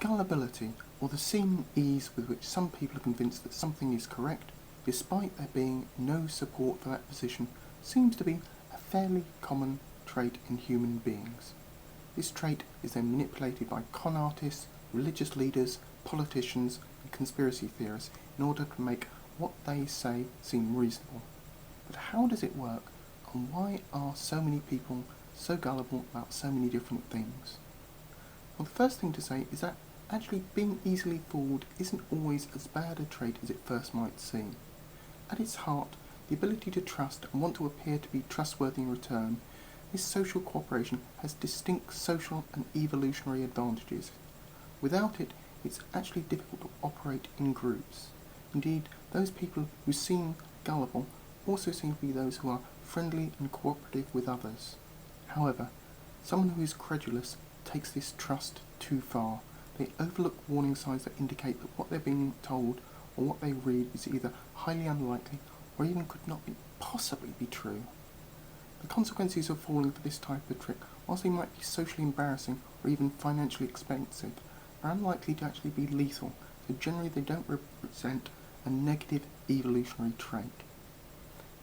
Gullibility, or the seeming ease with which some people are convinced that something is correct, despite there being no support for that position, seems to be a fairly common trait in human beings. This trait is then manipulated by con artists, religious leaders, politicians, and conspiracy theorists in order to make what they say seem reasonable. But how does it work, and why are so many people so gullible about so many different things? Well, the first thing to say is that actually being easily fooled isn't always as bad a trait as it first might seem. At its heart, the ability to trust and want to appear to be trustworthy in return, this social cooperation has distinct social and evolutionary advantages. Without it, it's actually difficult to operate in groups. Indeed, those people who seem gullible also seem to be those who are friendly and cooperative with others. However, someone who is credulous takes this trust too far. They overlook warning signs that indicate that what they're being told or what they read is either highly unlikely or even could not possibly be true. The consequences of falling for this type of trick, whilst they might be socially embarrassing or even financially expensive, are unlikely to actually be lethal, so generally they don't represent a negative evolutionary trait.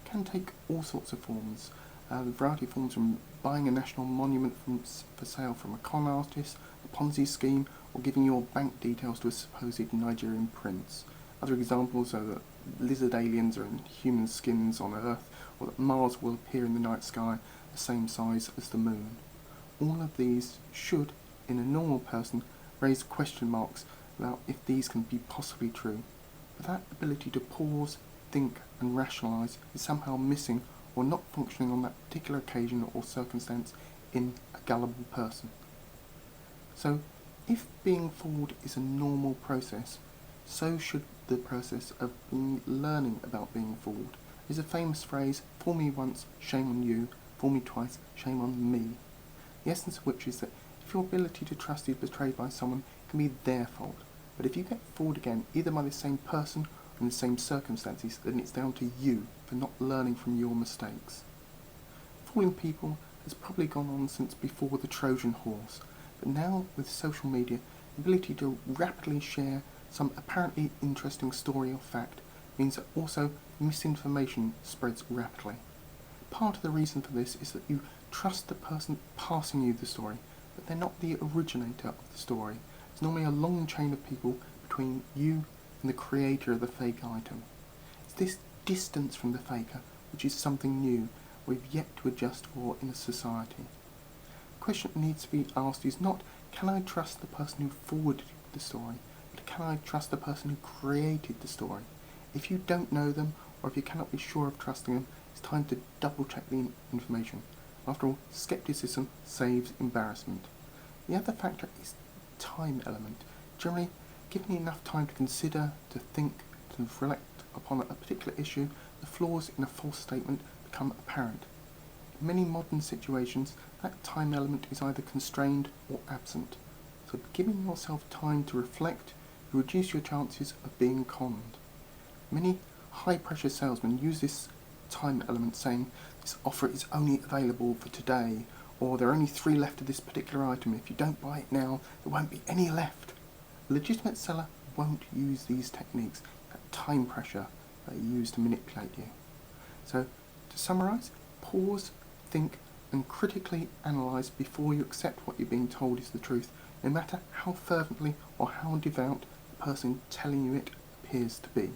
It can take all sorts of forms. The variety of forms from buying a national monument for sale from a con artist, a Ponzi scheme, or giving your bank details to a supposed Nigerian prince. Other examples are that lizard aliens are in human skins on Earth, or that Mars will appear in the night sky the same size as the Moon. All of these should, in a normal person, raise question marks about if these can be possibly true. But that ability to pause, think and rationalise is somehow missing or not functioning on that particular occasion or circumstance in a gullible person. So, if being fooled is a normal process, so should the process of learning about being fooled. There's a famous phrase, fool me once, shame on you, fool me twice, shame on me. The essence of which is that if your ability to trust is betrayed by someone, it can be their fault. But if you get fooled again, either by the same person or in the same circumstances, then it's down to you for not learning from your mistakes. Fooling people has probably gone on since before the Trojan horse, but now with social media, the ability to rapidly share some apparently interesting story or fact means that also misinformation spreads rapidly. Part of the reason for this is that you trust the person passing you the story, but they're not the originator of the story. There's normally a long chain of people between you and the creator of the fake item. It's this distance from the faker which is something new we've yet to adjust for in a society. The question that needs to be asked is not, can I trust the person who forwarded the story, but can I trust the person who created the story? If you don't know them, or if you cannot be sure of trusting them, it's time to double check the information. After all, skepticism saves embarrassment. The other factor is the time element. Generally, given enough time to consider, to think, to reflect upon a particular issue, the flaws in a false statement become apparent. In many modern situations, that time element is either constrained or absent. So giving yourself time to reflect, you reduce your chances of being conned. Many high-pressure salesmen use this time element, saying this offer is only available for today, or there are only 3 left of this particular item. If you don't buy it now, there won't be any left. A legitimate seller won't use these techniques, that time pressure they use to manipulate you. So, to summarise, pause, think, and critically analyse before you accept what you're being told is the truth, no matter how fervently or how devout the person telling you it appears to be.